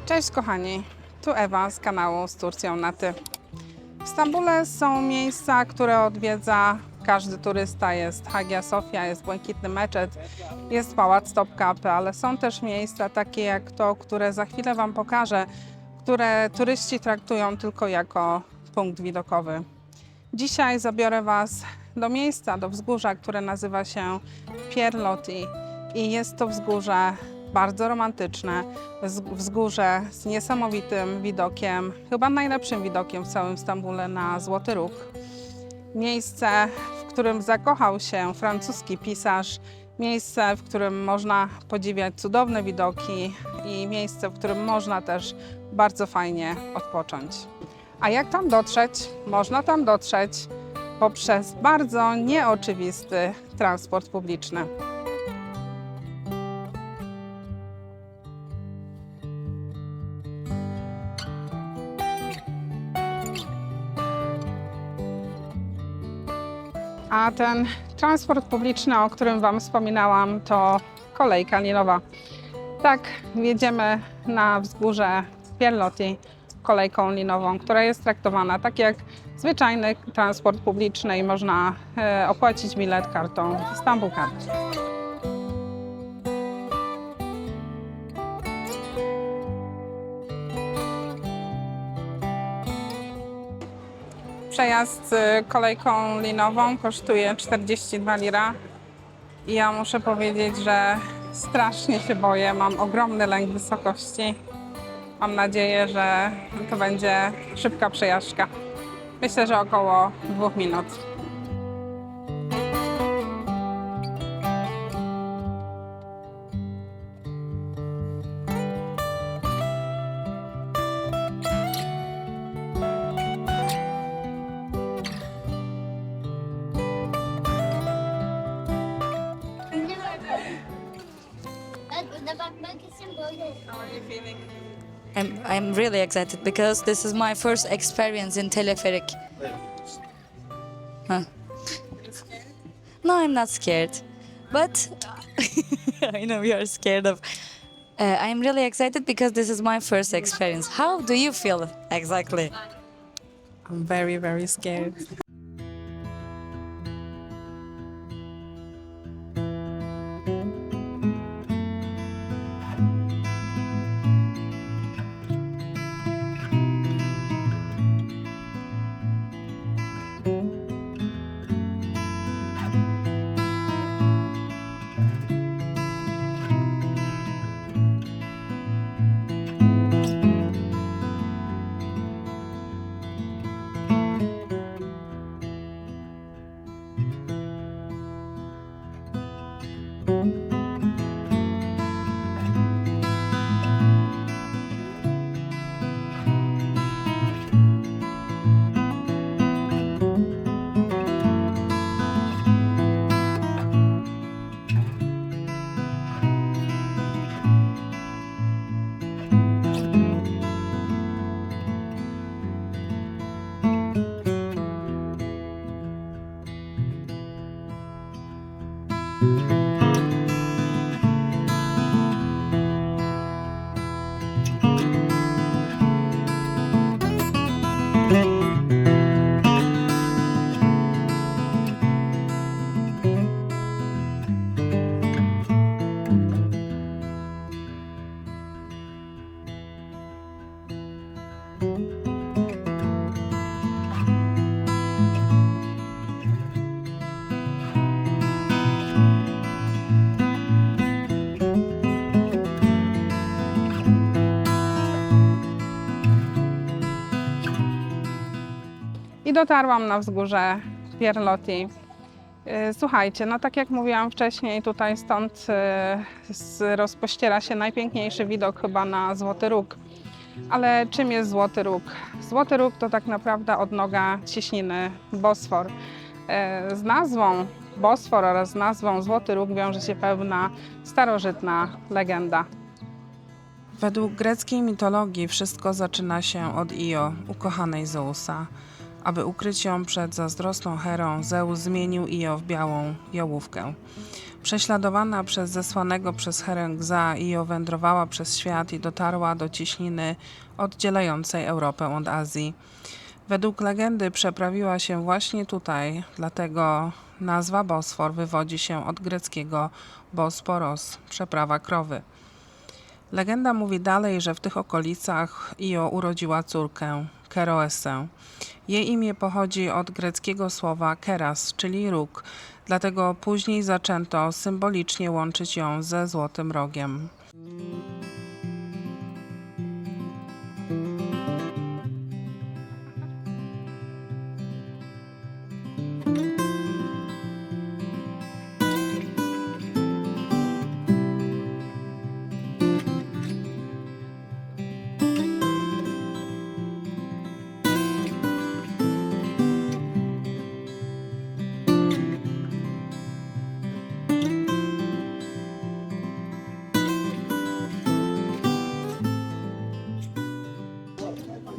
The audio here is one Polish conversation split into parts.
Cześć kochani, tu Ewa z kanału Z Turcją na Ty. W Stambule są miejsca, które odwiedza każdy turysta. Jest Hagia Sofia, jest Błękitny Meczet, jest Pałac Topkapi, ale są też miejsca takie jak to, które za chwilę Wam pokażę, które turyści traktują tylko jako punkt widokowy. Dzisiaj zabiorę Was do miejsca, do wzgórza, które nazywa się Pierloti i jest to wzgórze bardzo romantyczne, wzgórze z niesamowitym widokiem, chyba najlepszym widokiem w całym Stambule na Złoty Róg. Miejsce, w którym zakochał się francuski pisarz, miejsce, w którym można podziwiać cudowne widoki i miejsce, w którym można też bardzo fajnie odpocząć. A jak tam dotrzeć? Można tam dotrzeć poprzez bardzo nieoczywisty transport publiczny. A ten transport publiczny, o którym Wam wspominałam, to kolejka linowa. Tak, wjedziemy na wzgórze Pierloti kolejką linową, która jest traktowana tak jak zwyczajny transport publiczny i można opłacić bilet kartą Istanbul Card. Przejazd kolejką linową kosztuje 42 lira i ja muszę powiedzieć, że strasznie się boję, mam ogromny lęk wysokości. Mam nadzieję, że to będzie szybka przejażdżka. Myślę, że około 2 minut. I'm really excited because this is my first experience in teleferik. Huh. No, I'm not scared, but I know you're scared of. I'm really excited because this is my first experience. How do you feel exactly? I'm very, very scared. I dotarłam na wzgórze Pierloti. Słuchajcie, no tak jak mówiłam wcześniej, tutaj stąd rozpościera się najpiękniejszy widok chyba na Złoty Róg. Ale czym jest Złoty Róg? Złoty Róg to tak naprawdę odnoga cieśniny Bosfor. Z nazwą Bosfor oraz z nazwą Złoty Róg wiąże się pewna starożytna legenda. Według greckiej mitologii wszystko zaczyna się od Io, ukochanej Zeusa. Aby ukryć ją przed zazdrosną Herą, Zeus zmienił Io w białą jałówkę. Prześladowana przez zesłanego przez Herengza Io wędrowała przez świat i dotarła do cieśniny oddzielającej Europę od Azji. Według legendy przeprawiła się właśnie tutaj, dlatego nazwa Bosfor wywodzi się od greckiego Bosporos, przeprawa krowy. Legenda mówi dalej, że w tych okolicach Io urodziła córkę, Keroesę. Jej imię pochodzi od greckiego słowa keras, czyli róg, dlatego później zaczęto symbolicznie łączyć ją ze Złotym Rogiem.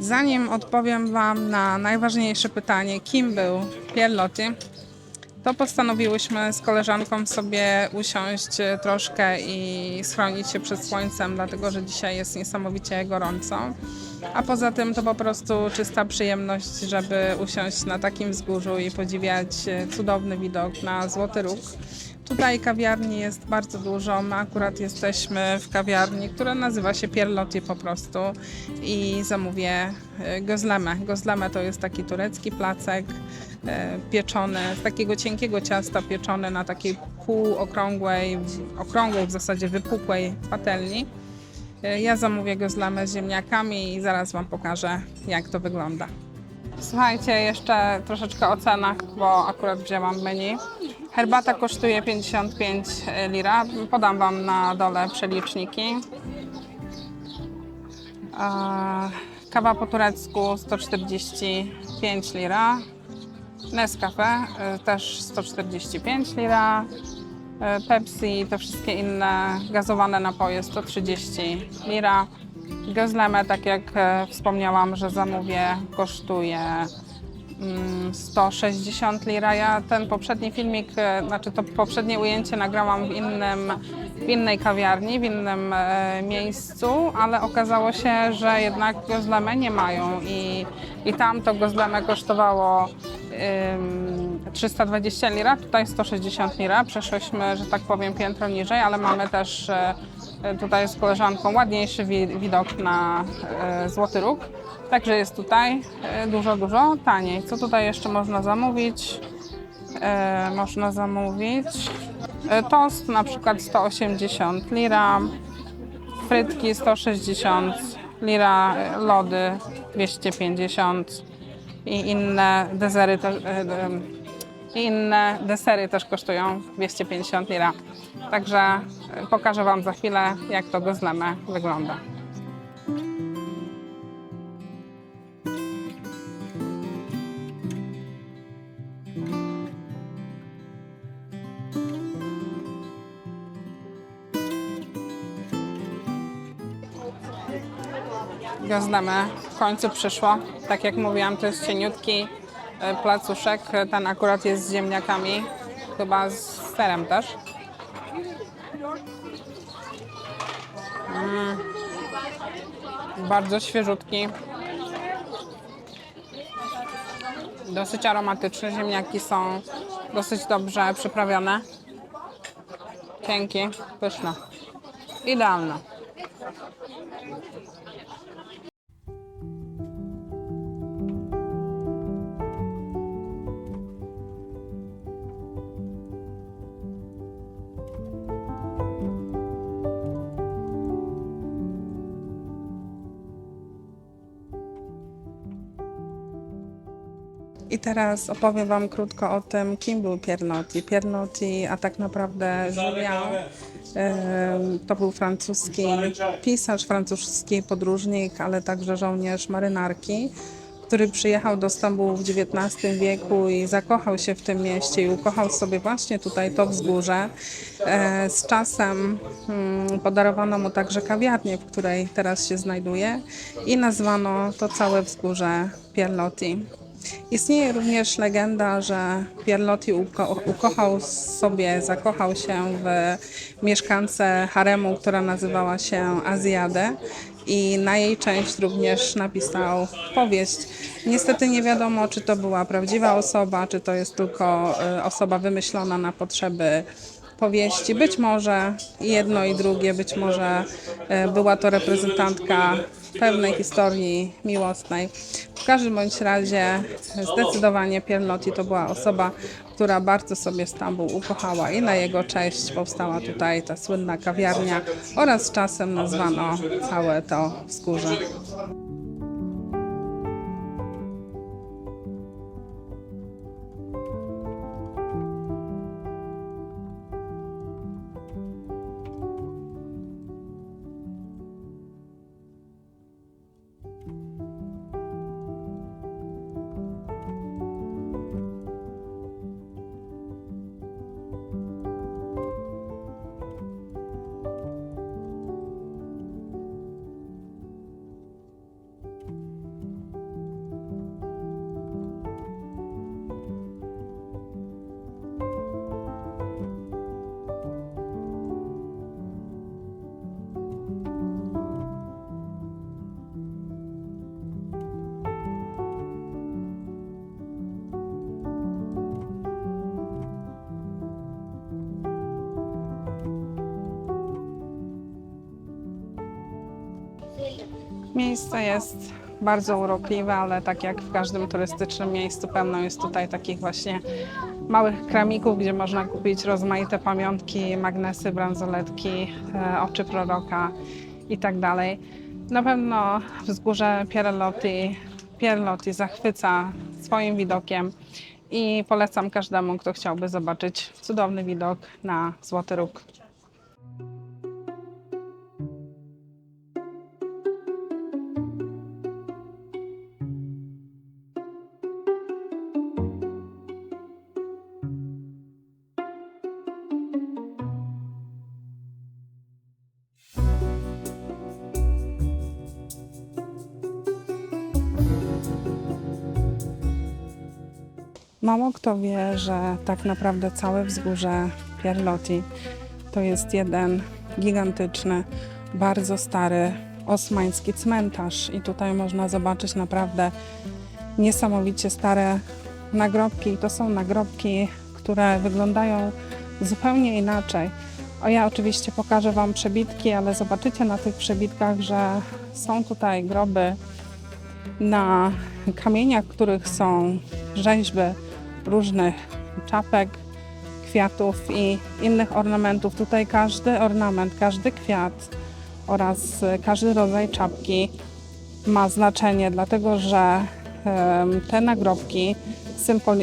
Zanim odpowiem Wam na najważniejsze pytanie, kim był Pierre Loti, to postanowiłyśmy z koleżanką sobie usiąść troszkę i schronić się przed słońcem, dlatego że dzisiaj jest niesamowicie gorąco. A poza tym to po prostu czysta przyjemność, żeby usiąść na takim wzgórzu i podziwiać cudowny widok na Złoty Róg. Tutaj kawiarni jest bardzo dużo. My akurat jesteśmy w kawiarni, która nazywa się Pierre Loti po prostu i zamówię gözleme. Gözleme to jest taki turecki placek pieczony z takiego cienkiego ciasta, pieczony na takiej półokrągłej, w zasadzie wypukłej patelni. Ja zamówię gözleme z ziemniakami i zaraz Wam pokażę, jak to wygląda. Słuchajcie, jeszcze troszeczkę o cenach, bo akurat wzięłam menu. Herbata kosztuje 55 lira. Podam Wam na dole przeliczniki. Kawa po turecku 145 lira. Nescafe też 145 lira. Pepsi, te wszystkie inne gazowane napoje 130 lira. Gözleme, tak jak wspomniałam, że zamówię, kosztuje 160 lira. Ja ten poprzedni filmik, znaczy to poprzednie ujęcie nagrałam w innej kawiarni, w innym miejscu, ale okazało się, że jednak gözleme nie mają i tam to gözleme kosztowało 320 lira, tutaj 160 lira. Przeszłyśmy, że tak powiem, piętro niżej, ale mamy też tutaj z koleżanką ładniejszy widok na Złoty Róg. Także jest tutaj dużo taniej. Co tutaj jeszcze można zamówić? Można zamówić tost na przykład 180 lira, frytki 160 lira, lody 250 i inne desery też kosztują 250 lira. Także pokażę Wam za chwilę, jak to gözleme wygląda. Gözleme w końcu przyszło. Tak jak mówiłam, to jest cieniutki placuszek. Ten akurat jest z ziemniakami, chyba z serem też. Bardzo świeżutki. Dosyć aromatyczny. Ziemniaki są dosyć dobrze przyprawione. Cienkie, pyszne. Idealne. I teraz opowiem Wam krótko o tym, kim był Pierre Loti. Pierre Loti, a tak naprawdę Julien, to był francuski pisarz, francuski podróżnik, ale także żołnierz marynarki, który przyjechał do Stambułu w XIX wieku i zakochał się w tym mieście i ukochał sobie właśnie tutaj to wzgórze. Z czasem podarowano mu także kawiarnię, w której teraz się znajduje i nazwano to całe wzgórze Pierre Loti. Istnieje również legenda, że Pierlotti zakochał się w mieszkance haremu, która nazywała się Azjadę i na jej część również napisał powieść. Niestety nie wiadomo, czy to była prawdziwa osoba, czy to jest tylko osoba wymyślona na potrzeby powieści. Być może jedno i drugie, być może była to reprezentantka pewnej historii miłosnej. W każdym bądź razie zdecydowanie Pierlotti to była osoba, która bardzo sobie Stambuł ukochała i na jego cześć powstała tutaj ta słynna kawiarnia oraz z czasem nazwano całe to wzgórze. Miejsce jest bardzo urokliwe, ale tak jak w każdym turystycznym miejscu pełno jest tutaj takich właśnie małych kramików, gdzie można kupić rozmaite pamiątki, magnesy, bransoletki, oczy proroka i tak dalej. Na pewno wzgórze Pierlotti zachwyca swoim widokiem i polecam każdemu, kto chciałby zobaczyć cudowny widok na Złoty Róg. Mało kto wie, że tak naprawdę całe wzgórze Pierlotti to jest jeden gigantyczny, bardzo stary osmański cmentarz i tutaj można zobaczyć naprawdę niesamowicie stare nagrobki. To są nagrobki, które wyglądają zupełnie inaczej. Ja oczywiście pokażę Wam przebitki, ale zobaczycie na tych przebitkach, że są tutaj groby na kamieniach, w których są rzeźby różnych czapek, kwiatów i innych ornamentów. Tutaj każdy ornament, każdy kwiat oraz każdy rodzaj czapki ma znaczenie, dlatego że te nagrobki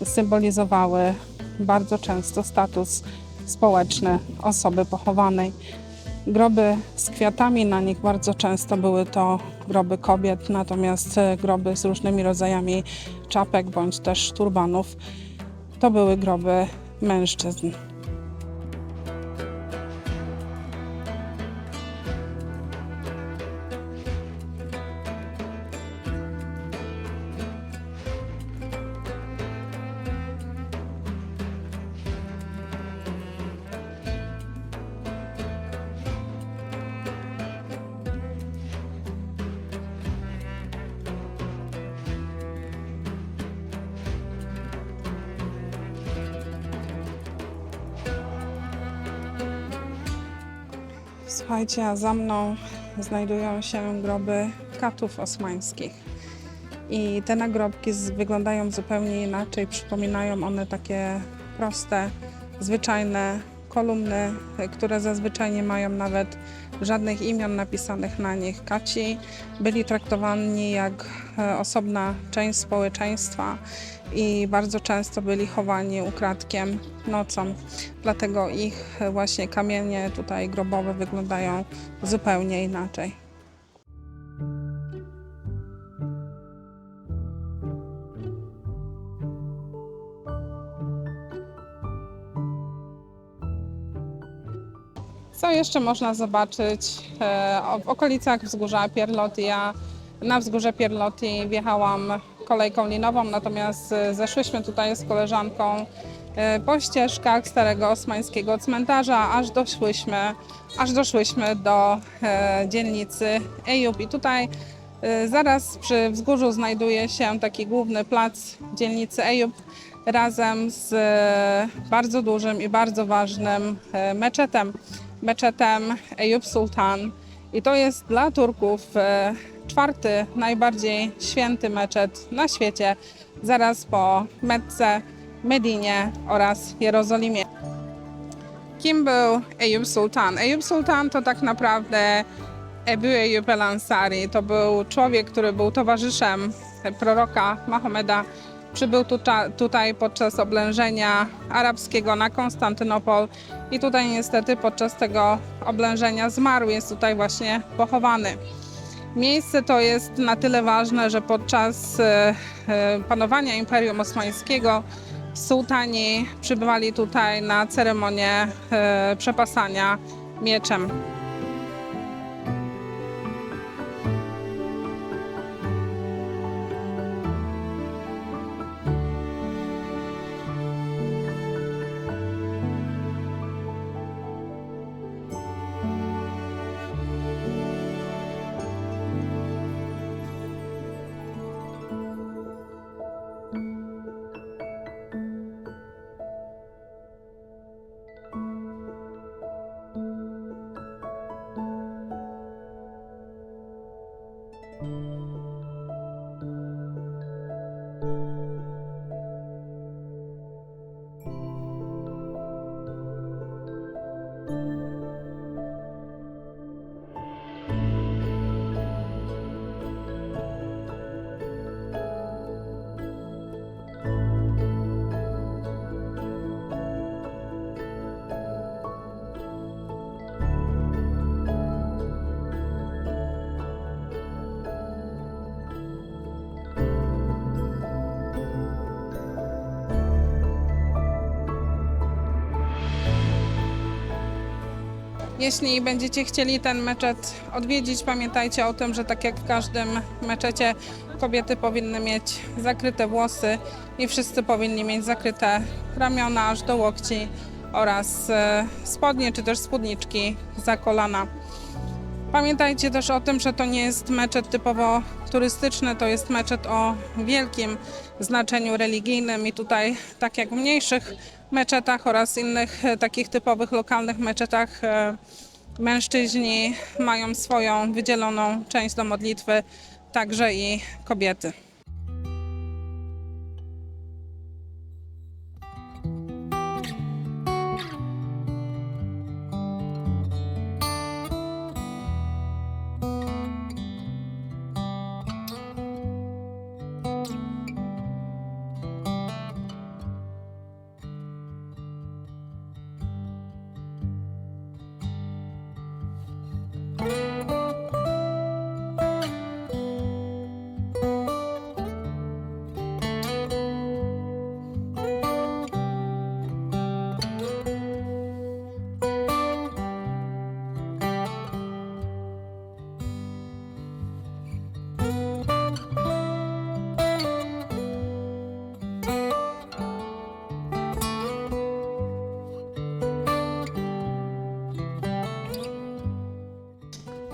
symbolizowały bardzo często status społeczny osoby pochowanej. Groby z kwiatami na nich bardzo często były to groby kobiet, natomiast groby z różnymi rodzajami czapek bądź też turbanów to były groby mężczyzn. Słuchajcie, a za mną znajdują się groby katów osmańskich. I te nagrobki wyglądają zupełnie inaczej. Przypominają one takie proste, zwyczajne kolumny, które zazwyczaj nie mają nawet żadnych imion napisanych na nich. Kaci byli traktowani jak osobna część społeczeństwa i bardzo często byli chowani ukradkiem nocą. Dlatego ich właśnie kamienie tutaj grobowe wyglądają zupełnie inaczej. Co jeszcze można zobaczyć w okolicach wzgórza Pierlotti? Ja na wzgórze Pierlotti wjechałam kolejką linową, natomiast zeszłyśmy tutaj z koleżanką po ścieżkach starego osmańskiego cmentarza, aż doszłyśmy do dzielnicy Ejub. I tutaj zaraz przy wzgórzu znajduje się taki główny plac dzielnicy Ejub razem z bardzo dużym i bardzo ważnym meczetem Ejub Sultan. I to jest dla Turków czwarty najbardziej święty meczet na świecie, zaraz po Mekce, Medinie oraz Jerozolimie. Kim był Ejub Sultan? Ejub Sultan to tak naprawdę Ebu Ejub el-Ansari. To był człowiek, który był towarzyszem proroka Mahomeda. Przybył tutaj podczas oblężenia arabskiego na Konstantynopol i tutaj niestety podczas tego oblężenia zmarł. Jest tutaj właśnie pochowany. Miejsce to jest na tyle ważne, że podczas panowania Imperium Osmańskiego sułtani przybywali tutaj na ceremonię przepasania mieczem. Jeśli będziecie chcieli ten meczet odwiedzić, pamiętajcie o tym, że tak jak w każdym meczecie, kobiety powinny mieć zakryte włosy i wszyscy powinni mieć zakryte ramiona aż do łokci oraz spodnie czy też spódniczki za kolana. Pamiętajcie też o tym, że to nie jest meczet typowo turystyczny, to jest meczet o wielkim znaczeniu religijnym i tutaj, tak jak w mniejszych meczetach oraz innych takich typowych lokalnych meczetach, mężczyźni mają swoją wydzieloną część do modlitwy, także i kobiety.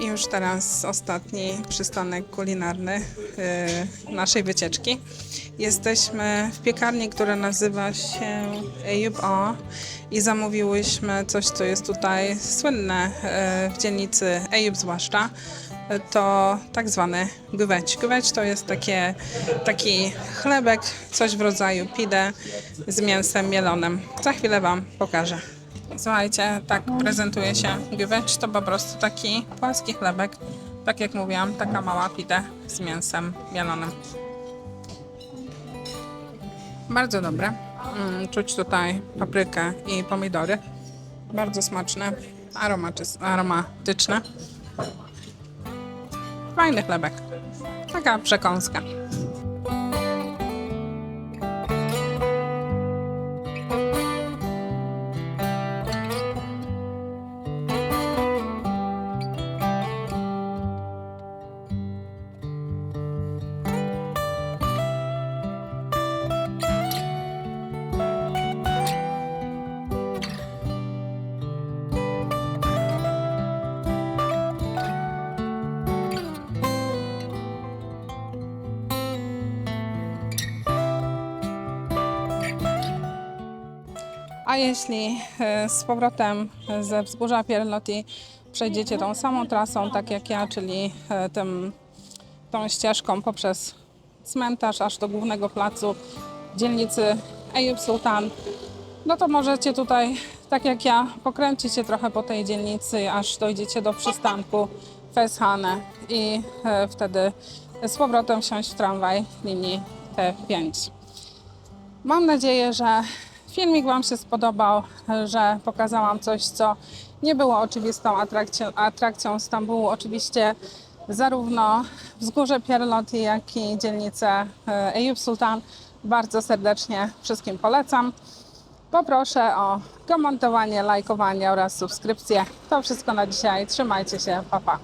I już teraz ostatni przystanek kulinarny naszej wycieczki. Jesteśmy w piekarni, która nazywa się Ejub O i zamówiłyśmy coś, co jest tutaj słynne w dzielnicy Ejub zwłaszcza. To tak zwany güveç. Güveç to jest taki chlebek, coś w rodzaju pide z mięsem mielonym. Za chwilę Wam pokażę. Słuchajcie, tak prezentuje się güveç. To po prostu taki płaski chlebek. Tak jak mówiłam, taka mała pide z mięsem mielonym. Bardzo dobre. Czuć tutaj paprykę i pomidory. Bardzo smaczne, aromatyczne. Fajny chlebek. Taka przekąska. A jeśli z powrotem ze wzgórza Pierloti przejdziecie tą samą trasą, tak jak ja, czyli tą ścieżką poprzez cmentarz aż do głównego placu dzielnicy Eyüp Sultan, no to możecie tutaj, tak jak ja, pokręcić się trochę po tej dzielnicy, aż dojdziecie do przystanku Feshane i wtedy z powrotem wsiąść w tramwaj linii T5. Mam nadzieję, że filmik Wam się spodobał, że pokazałam coś, co nie było oczywistą atrakcją Stambułu. Oczywiście zarówno wzgórze Pierloti, jak i dzielnicę Eyüp Sultan bardzo serdecznie wszystkim polecam. Poproszę o komentowanie, lajkowanie oraz subskrypcję. To wszystko na dzisiaj. Trzymajcie się. Pa, pa.